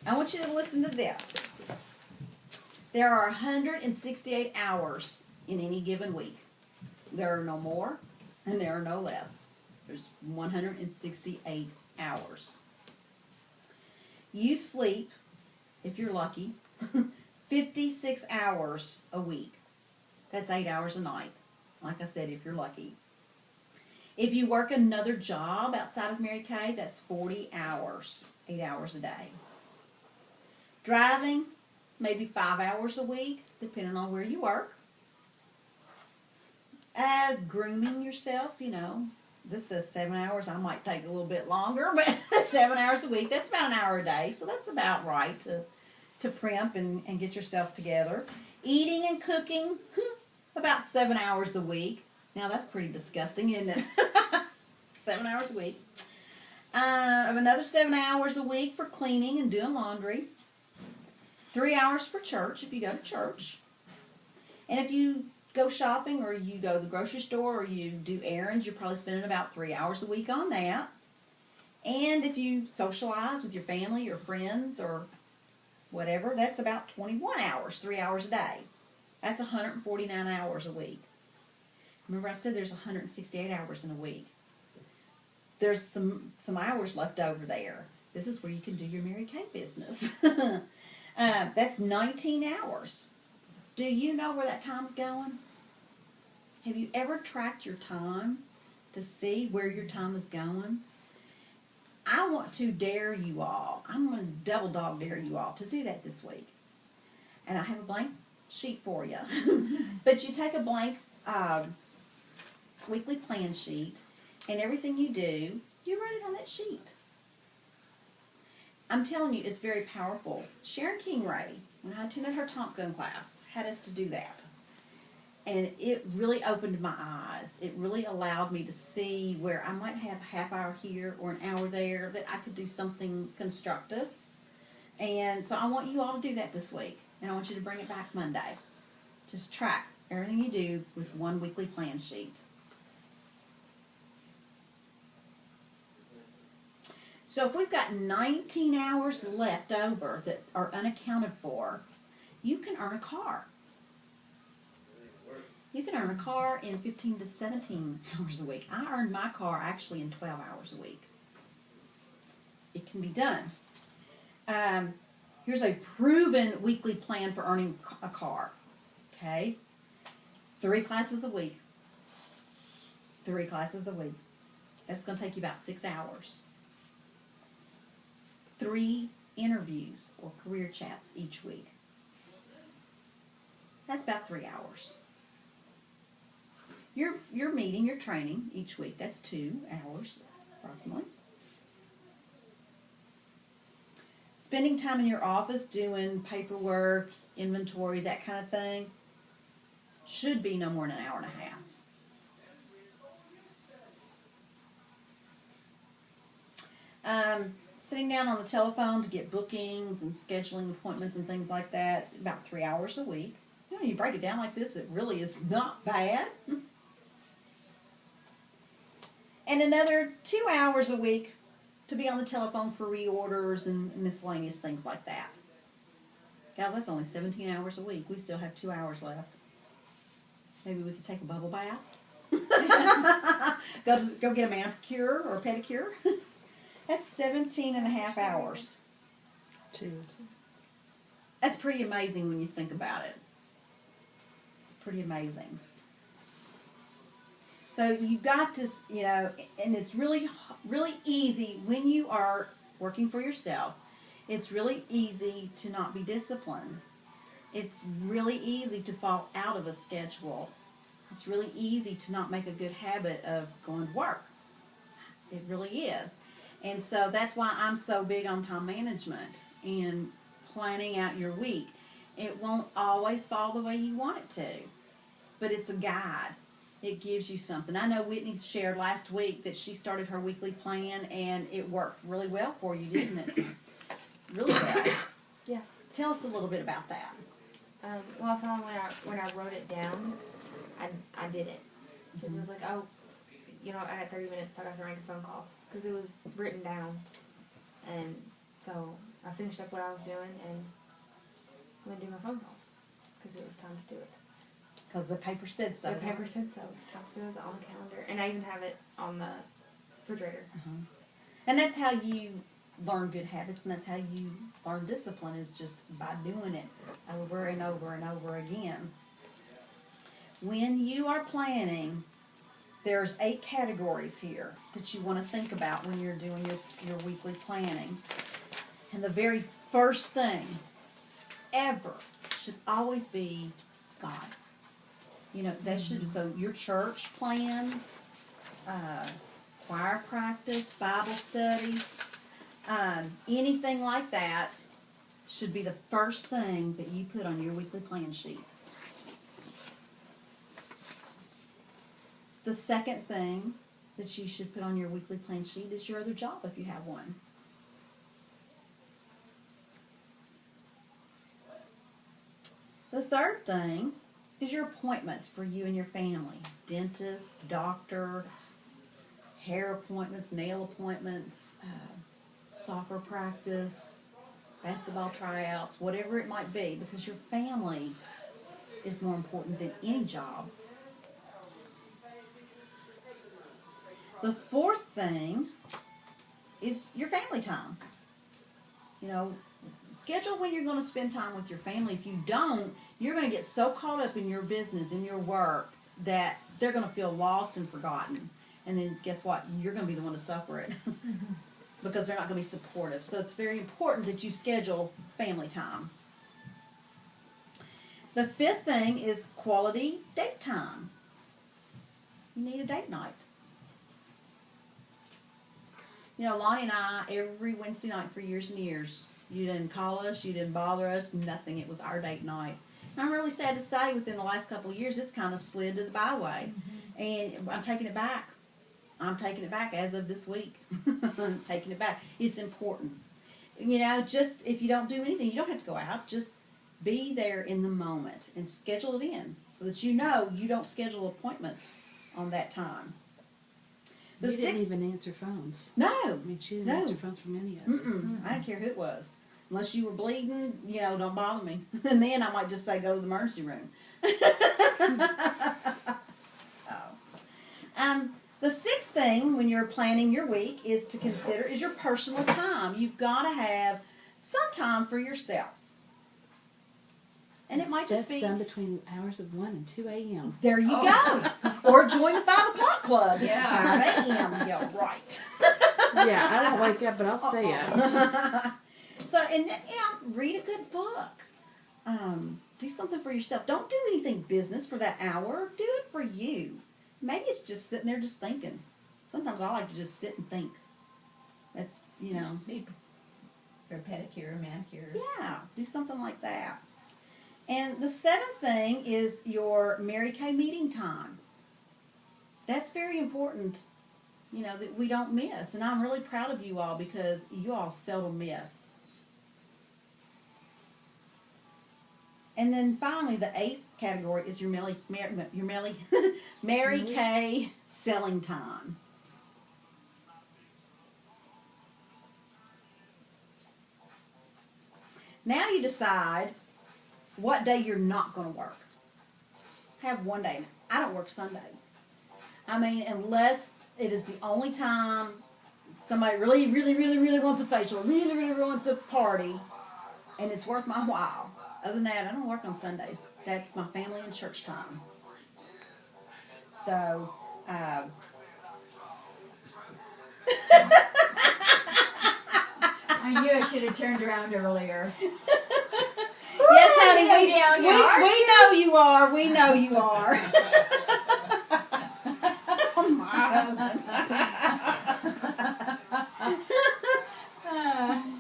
I want you to listen to this. There are 168 hours in any given week. There are no more and there are no less. There's 168 hours. You sleep, if you're lucky, 56 hours a week. That's 8 hours a night. Like I said, if you're lucky. If you work another job outside of Mary Kay, that's 40 hours, 8 hours a day. Driving, maybe 5 hours a week, depending on where you work. Grooming yourself, you know. This says 7 hours. I might take a little bit longer, but 7 hours a week, that's about an hour a day. So that's about right to primp and get yourself together. Eating and cooking, about 7 hours a week. Now that's pretty disgusting, isn't it? 7 hours a week. Another 7 hours a week for cleaning and doing laundry. 3 hours for church if you go to church. And if you go shopping or you go to the grocery store or you do errands, you're probably spending about 3 hours a week on that. And if you socialize with your family or friends or whatever, that's about 21 hours, 3 hours a day. That's 149 hours a week. Remember I said there's 168 hours in a week. There's some hours left over there. This is where you can do your Mary Kay business. That's 19 hours. Do you know where that time's going? Have you ever tracked your time to see where your time is going? I want to dare you all. I'm going to double dog dare you all to do that this week. And I have a blank sheet for you. But you take a blank weekly plan sheet, and everything you do, you write it on that sheet. I'm telling you, it's very powerful. Sharon King-Ray, when I attended her Tomp Gun class, had us to do that. And it really opened my eyes. It really allowed me to see where I might have a half hour here or an hour there that I could do something constructive. And so I want you all to do that this week. And I want you to bring it back Monday. Just track everything you do with one weekly plan sheet. So if we've got 19 hours left over that are unaccounted for, you can earn a car. You can earn a car in 15 to 17 hours a week. I earned my car actually in 12 hours a week. It can be done. Here's a proven weekly plan for earning a car. Okay? 3 classes a week. 3 classes a week. That's going to take you about 6 hours. 3 interviews or career chats each week. That's about 3 hours. Your meeting, your training each week, that's 2 hours approximately. Spending time in your office doing paperwork, inventory, that kind of thing, should be no more than an hour and a half. Sitting down on the telephone to get bookings and scheduling appointments and things like that, about 3 hours a week. You know, you break it down like this, it really is not bad. And another 2 hours a week to be on the telephone for reorders and miscellaneous things like that. Guys, that's only 17 hours a week. We still have 2 hours left. Maybe we could take a bubble bath. Go get a manicure or a pedicure. That's 17 and a half hours. 2. That's pretty amazing when you think about it. It's pretty amazing. So you've got to, you know, and it's really, really easy when you are working for yourself. It's really easy to not be disciplined. It's really easy to fall out of a schedule. It's really easy to not make a good habit of going to work. It really is. And so that's why I'm so big on time management and planning out your week. It won't always fall the way you want it to, but it's a guide. It gives you something. I know Whitney shared last week that she started her weekly plan and it worked really well for you, didn't it? Really well. Yeah. Tell us a little bit about that. Well, I found when I wrote it down, I did it. Because it was like, oh, you know, I got 30 minutes, so I got to make phone calls. Because it was written down. And So I finished up what I was doing and went to do my phone calls because it was time to do it. Because the paper said so. The paper said so. It's time to do it. It was on the calendar. And I even have it on the refrigerator. And that's how you learn good habits, and that's how you learn discipline, is just by doing it over and over and over again. When you are planning, there's 8 categories here that you want to think about when you're doing your weekly planning. And the very first thing ever should always be God. You know, that should, so your church plans, choir practice, Bible studies, anything like that should be the first thing that you put on your weekly plan sheet. The second thing that you should put on your weekly plan sheet is your other job, if you have one. The third thing is your appointments for you and your family. Dentist, doctor, hair appointments, nail appointments, soccer practice, basketball tryouts, whatever it might be, because your family is more important than any job. The fourth thing is your family time. You know, schedule when you're going to spend time with your family. If you don't, you're going to get so caught up in your business, in your work, that they're going to feel lost and forgotten. And then guess what? You're going to be the one to suffer it because they're not going to be supportive. So it's very important that you schedule family time. The fifth thing is quality date time. You need a date night. You know, Lonnie and I, every Wednesday night for years and years, you didn't call us, you didn't bother us, nothing. It was our date night. And I'm really sad to say, within the last couple of years, it's kind of slid to the byway. And I'm taking it back. I'm taking it back as of this week. I'm taking it back. It's important. You know, just if you don't do anything, you don't have to go out. Just be there in the moment and schedule it in so that you know you don't schedule appointments on that time. You didn't even answer phones. No. I mean, she didn't answer phones from any of us. I didn't care who it was. Unless you were bleeding, you know, don't bother me. And then I might just say, go to the emergency room. The sixth thing when you're planning your week is to consider is your personal time. You've got to have some time for yourself. And it might just be done between hours of 1 and 2 a.m. There you go. Or join the 5 o'clock club. Yeah. 5 a.m. Yeah, right. Yeah, I won't wake up, but I'll stay up. So, and then, you know, read a good book. Do something for yourself. Don't do anything business for that hour. Do it for you. Maybe it's just sitting there just thinking. Sometimes I like to just sit and think. That's, you know. For a pedicure or manicure. Yeah, do something like that. And the seventh thing is your Mary Kay meeting time. That's very important, you know, that we don't miss. And I'm really proud of you all because you all seldom miss. And then finally, the eighth category is your Mary Kay selling time. Now you decide what day you're not going to work. Have one day. I don't work Sundays. I mean, unless it is the only time somebody really, really, really, really wants a facial, really, really wants a party, and it's worth my while. Other than that, I don't work on Sundays. That's my family and church time. So, I knew I should have turned around earlier. yes, honey, down we know you are. We know you are. Oh, my husband.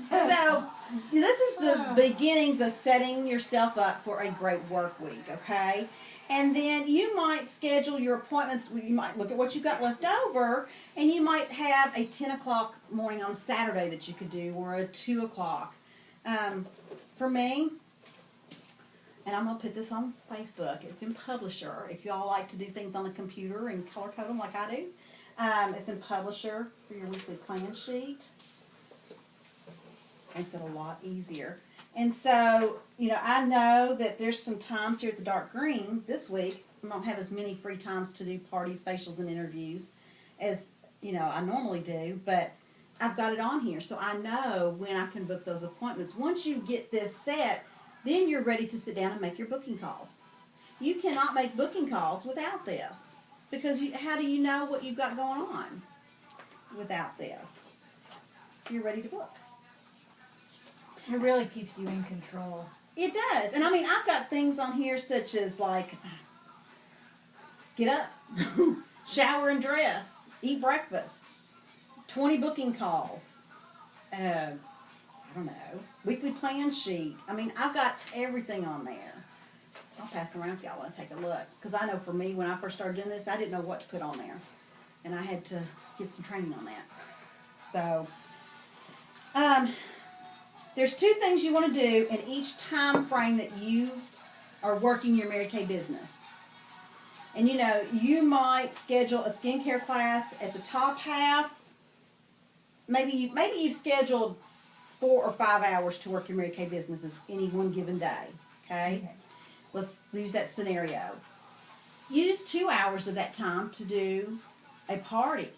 So, this is the beginnings of setting yourself up for a great work week, okay? And then you might schedule your appointments. You might look at what you've got left over, and you might have a 10 o'clock morning on Saturday that you could do, or a 2 o'clock. For me, and I'm going to put this on Facebook. It's in Publisher. If you all like to do things on the computer and color code them like I do, it's in Publisher for your weekly plan sheet. Makes it a lot easier. And so, I know that there's some times here at the Dark Green this week. I don't have as many free times to do parties, facials, and interviews as, I normally do, but I've got it on here, so I know when I can book those appointments. Once you get this set, then you're ready to sit down and make your booking calls. You cannot make booking calls without this, because how do you know what you've got going on without this? So you're ready to book. It really keeps you in control. It does. And I've got things on here such as like, get up, shower and dress, eat breakfast, 20 booking calls, I don't know, weekly plan sheet. I've got everything on there. I'll pass them around if y'all want to take a look. Because I know for me, when I first started doing this, I didn't know what to put on there. And I had to get some training on that. So, there's two things you want to do in each time frame that you are working your Mary Kay business. And you might schedule a skincare class at the top half. Maybe you've scheduled 4 or 5 hours to work your Mary Kay business any one given day. Okay? Let's use that scenario. Use 2 hours of that time to do a party.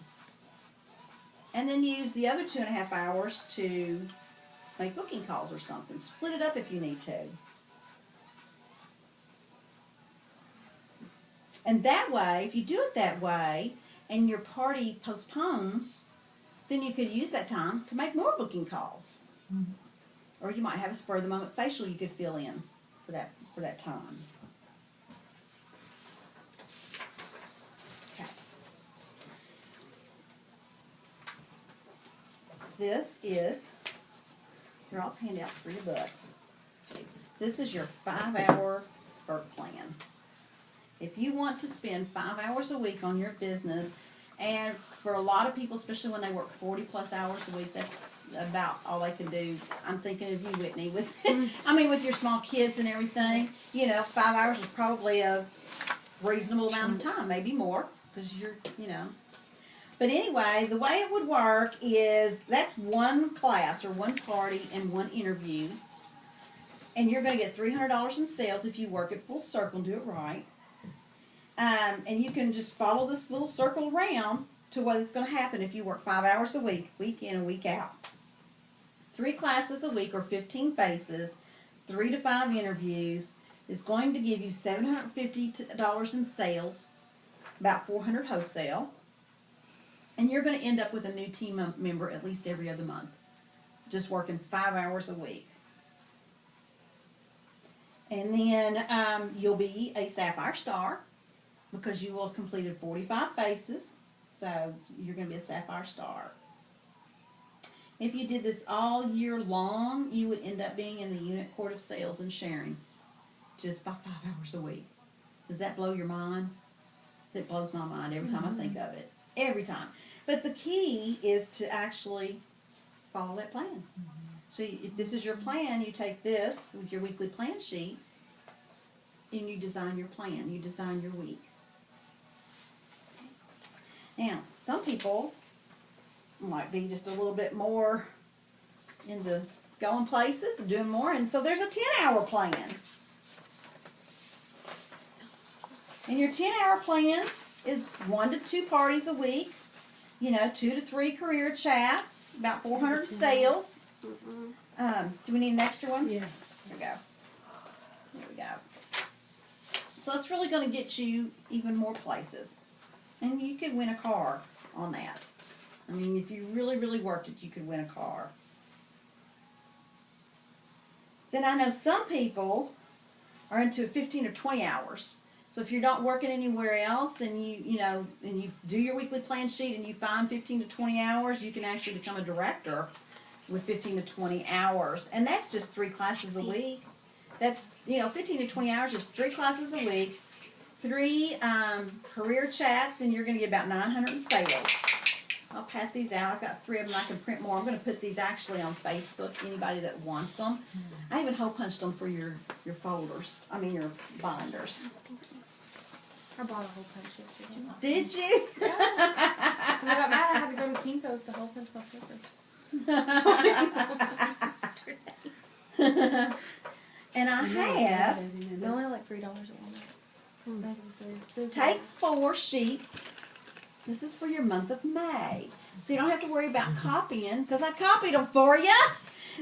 And then use the other 2.5 hours to make booking calls or something. Split it up if you need to. And that way, if you do it that way, and your party postpones, then you could use that time to make more booking calls. Mm-hmm. Or you might have a spur-of-the-moment facial you could fill in for that time. Okay. This is your all's handout for your books. This is your 5-hour work plan. If you want to spend 5 hours a week on your business, and for a lot of people, especially when they work 40 plus hours a week, that's about all they can do. I'm thinking of you, Whitney, with with your small kids and everything. 5 hours is probably a reasonable amount of time, maybe more, because you're. But anyway, the way it would work is that's one class or one party and one interview, and you're going to get $300 in sales if you work it full circle and do it right. And you can just follow this little circle around to what's going to happen if you work 5 hours a week in and week out. 3 classes a week or 15 faces, 3 to 5 interviews is going to give you $750 in sales, about $400 wholesale, and you're going to end up with a new team member at least every other month, just working 5 hours a week. And then you'll be a Sapphire Star because you will have completed 45 faces, so you're going to be a Sapphire Star. If you did this all year long, you would end up being in the unit court of sales and sharing just by 5 hours a week. Does that blow your mind? It blows my mind every time I think of it. Every time. But the key is to actually follow that plan. So if this is your plan, you take this with your weekly plan sheets and you design your plan. You design your week. Now, some people might be just a little bit more into going places and doing more, and so there's a 10-hour plan. And your 10-hour plan is 1 to 2 parties a week, 2 to 3 career chats, about 400 sales. Do we need an extra one? Yeah. There we go. There we go. So it's really going to get you even more places. And you could win a car on that. If you really, really worked it, you could win a car. Then I know some people are into 15 or 20 hours. So if you're not working anywhere else and you do your weekly plan sheet and you find 15 to 20 hours, you can actually become a director with 15 to 20 hours. And that's just 3 classes a week. That's, 15 to 20 hours is 3 classes a week, 3 career chats, and you're going to get about 900 in sales. I'll pass these out. I've got 3 of them. I can print more. I'm going to put these actually on Facebook, anybody that wants them. I even hole punched them for your folders. Your binders. I bought a whole punch yesterday. Did you? Yeah. 'Cause I got mad I had to go to Kinko's to whole punch my flippers. And I have, They're only like $3 at Walmart. That was their take 4 sheets. This is for your month of May. So you don't have to worry about copying, because I copied them for you.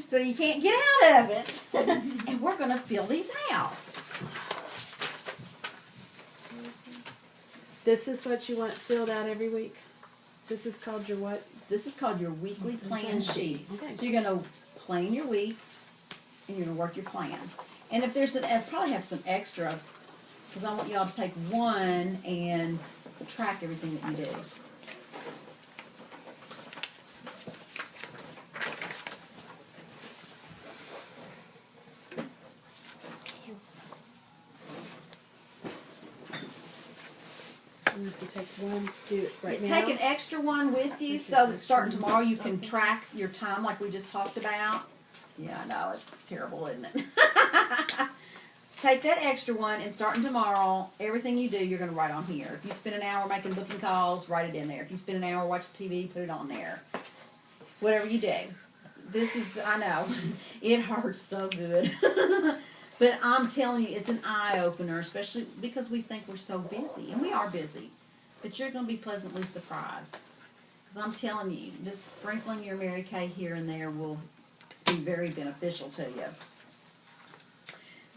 So you can't get out of it. And we're going to fill these out. This is what you want filled out every week? This is called your what? This is called your weekly plan sheet. Okay. So you're going to plan your week, and you're going to work your plan. And if there's I'll probably have some extra, because I want y'all to take one and track everything that you do. You need to take one to do it right now. Take an extra one with you so that starting tomorrow you can track your time like we just talked about. Yeah, I know, it's terrible, isn't it? Take that extra one and starting tomorrow, everything you do, you're going to write on here. If you spend an hour making booking calls, write it in there. If you spend an hour watching TV, put it on there. Whatever you do. This is, I know, it hurts so good. But I'm telling you, it's an eye-opener, especially because we think we're so busy. And we are busy. But you're going to be pleasantly surprised. Because I'm telling you, just sprinkling your Mary Kay here and there will be very beneficial to you.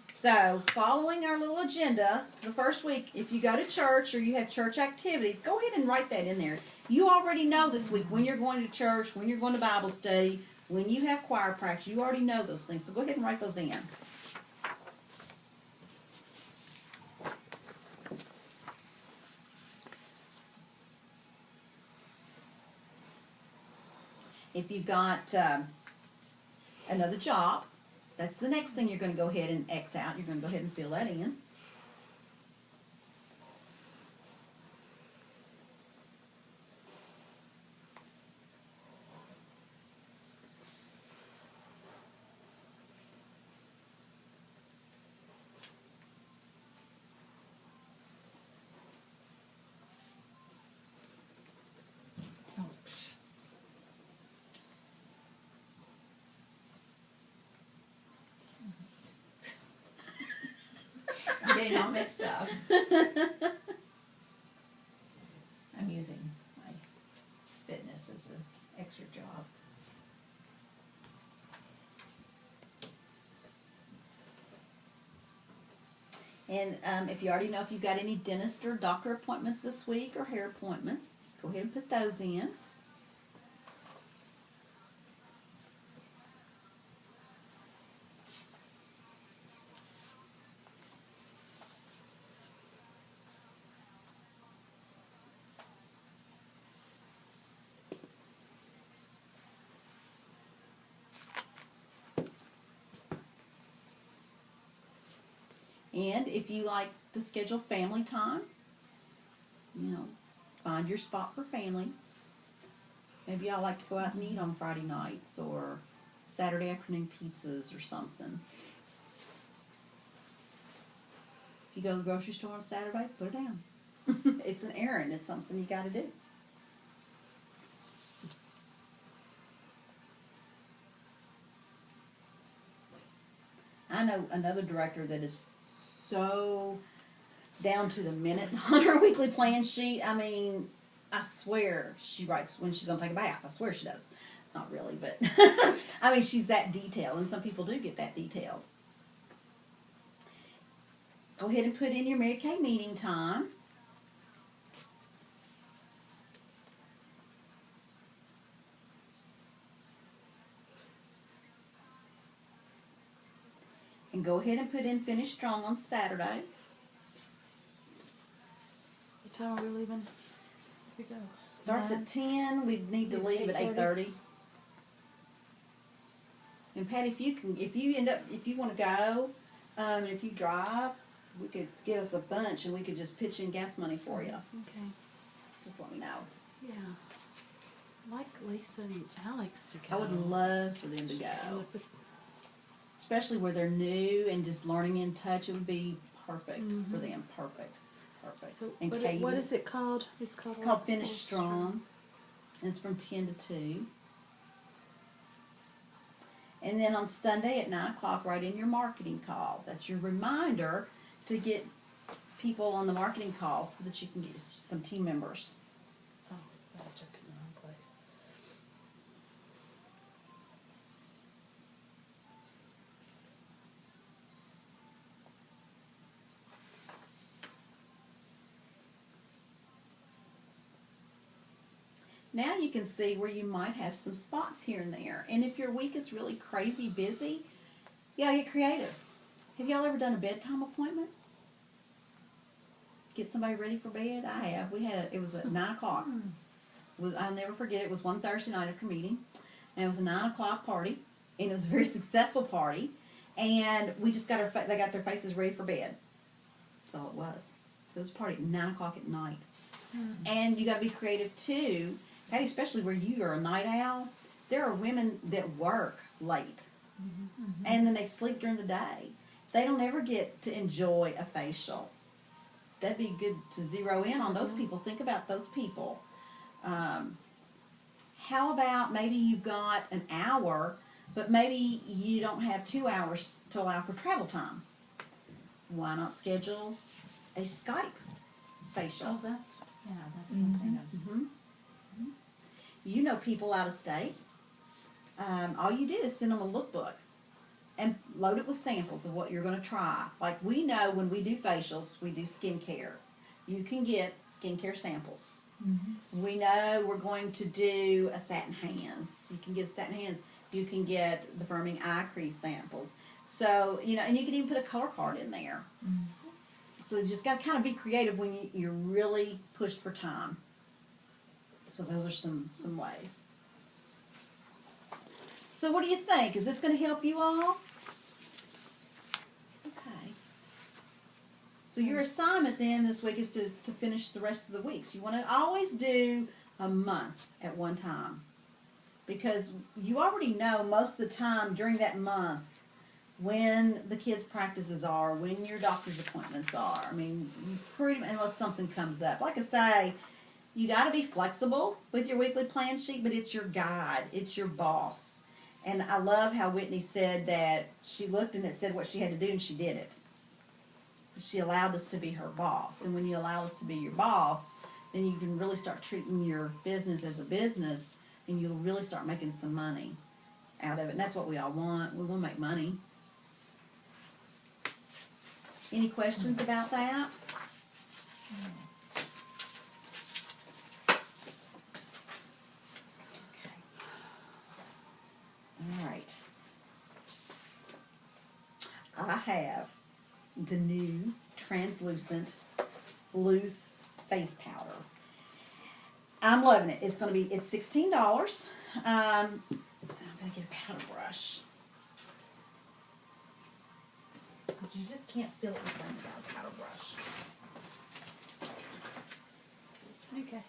So, following our little agenda, the first week, if you go to church or you have church activities, go ahead and write that in there. You already know this week when you're going to church, when you're going to Bible study, when you have choir practice, you already know those things. So, go ahead and write those in. If you've got another job, that's the next thing you're going to go ahead and X out. You're going to go ahead and fill that in. I'm getting all mixed up. I'm using my fitness as an extra job. And if you already know if you've got any dentist or doctor appointments this week or hair appointments, go ahead and put those in. And if you like to schedule family time, you know, find your spot for family. Maybe y'all like to go out and eat on Friday nights or Saturday afternoon pizzas or something. If you go to the grocery store on Saturday, put it down. It's an errand. It's something you got to do. I know another director that is so down to the minute on her weekly plan sheet. I mean, I swear she writes when she's going to take a bath. I swear she does. Not really, but I mean, she's that detailed, and some people do get that detailed. Go ahead and put in your Mary Kay meeting time. And go ahead and put in Finish Strong on Saturday. What time are we leaving? Here we go. Starts at 10. We need to leave at 8:30. And Patty, if you want to go, if you drive, we could get us a bunch and we could just pitch in gas money for you. Okay. Just let me know. Yeah. I'd like Lisa and Alex to go. I would love for them to go. Especially where they're new and just learning in touch, it would be perfect for them. Perfect. So And what is it called? It's called Finish Strong. And it's from 10 to 2. And then on Sunday at 9 o'clock, write in your marketing call. That's your reminder to get people on the marketing call so that you can get some team members. Oh, I took it in the wrong place. Now you can see where you might have some spots here and there. And if your week is really crazy busy, you gotta get creative. Have y'all ever done a bedtime appointment? Get somebody ready for bed? I have. It was at 9 o'clock. I'll never forget, it was one Thursday night after meeting. And it was a 9 o'clock party. And it was a very successful party. And we just they got their faces ready for bed. That's all it was. It was a party at 9 o'clock at night. And you got to be creative too, Patty, especially where you are a night owl. There are women that work late, and then they sleep during the day. They don't ever get to enjoy a facial. That'd be good to zero in on those people. Think about those people. How about maybe you've got an hour, but maybe you don't have 2 hours to allow for travel time. Why not schedule a Skype facial? Oh, that's one thing. You know people out of state. All you do is send them a lookbook and load it with samples of what you're going to try. Like we know when we do facials, we do skincare. You can get skincare samples. We know we're going to do a satin hands. You can get a satin hands. You can get the firming eye crease samples. So, you know, and you can even put a color card in there. So you just got to kind of be creative when you're really pushed for time. So those are some ways. So what do you think? Is this going to help you all? Okay. So your assignment then this week is to finish the rest of the weeks. You want to always do a month at one time. Because you already know most of the time during that month when the kids' practices are, when your doctor's appointments are. I mean, you pretty, unless something comes up. Like I say, you got to be flexible with your weekly plan sheet, but it's your guide. It's your boss. And I love how Whitney said that she looked and it said what she had to do and she did it. She allowed us to be her boss. And when you allow us to be your boss, then you can really start treating your business as a business and you'll really start making some money out of it. And that's what we all want. We want to make money. Any questions about that? Okay. All right. I have the new translucent loose face powder. I'm loving it. It's $16. I'm gonna get a powder brush. Because you just can't feel it the same without a powder brush. Okay.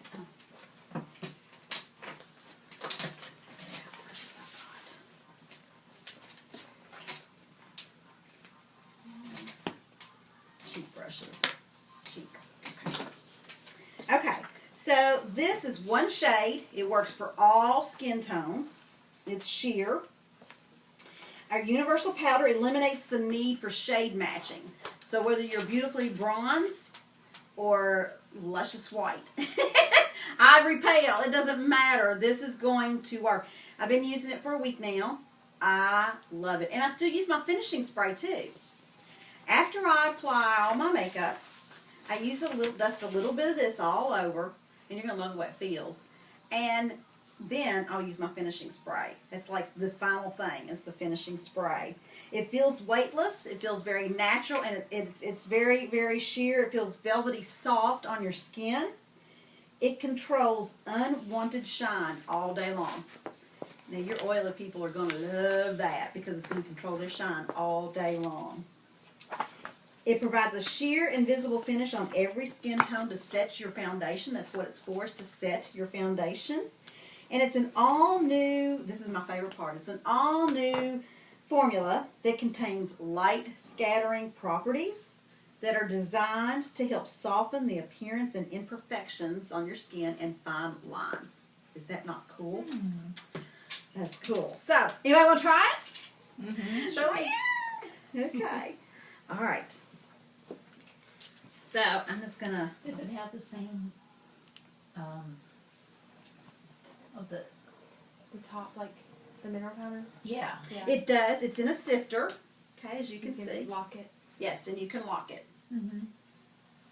Cheek brushes. Cheek. Okay. So this is one shade. It works for all skin tones. It's sheer. Our universal powder eliminates the need for shade matching. So whether you're beautifully bronze or luscious white, ivory pale, it doesn't matter. This is going to work. I've been using it for a week now. I love it. And I still use my finishing spray too. After I apply all my makeup, I dust a little bit of this all over, and you're going to love the way it feels. And then I'll use my finishing spray. It's like the final thing is the finishing spray. It feels weightless. It feels very natural, and it's very, very sheer. It feels velvety soft on your skin. It controls unwanted shine all day long. Now, your oily people are going to love that because it's going to control their shine all day long. It provides a sheer, invisible finish on every skin tone to set your foundation. That's what it's for, is to set your foundation. And it's an all-new, this is my favorite part, it's an all-new formula that contains light scattering properties that are designed to help soften the appearance and imperfections on your skin and fine lines. Is that not cool? That's cool. So, anybody want to try it? Mm-hmm. Oh, yeah. Okay. All right. So I'm just gonna. Does it have the same, of the, The top, like the mineral powder. yeah. Yeah. It does. It's in a sifter. Okay, as you can can see. lock it. Yes, and you can lock it. Mm-hmm.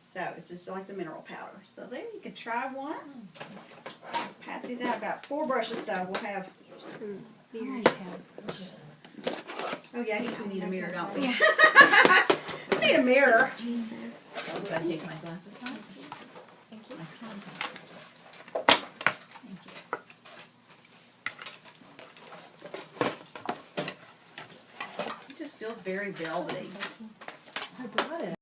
So it's just like the mineral powder. So there, you can try one. Let's pass these out. I've got 4 brushes, so we'll have. Oh yeah, I guess we need a mirror, don't we? We need a mirror. Oh, do I take my glasses off? Thank you. My contacts. Thank you. It just feels very velvety. I brought it.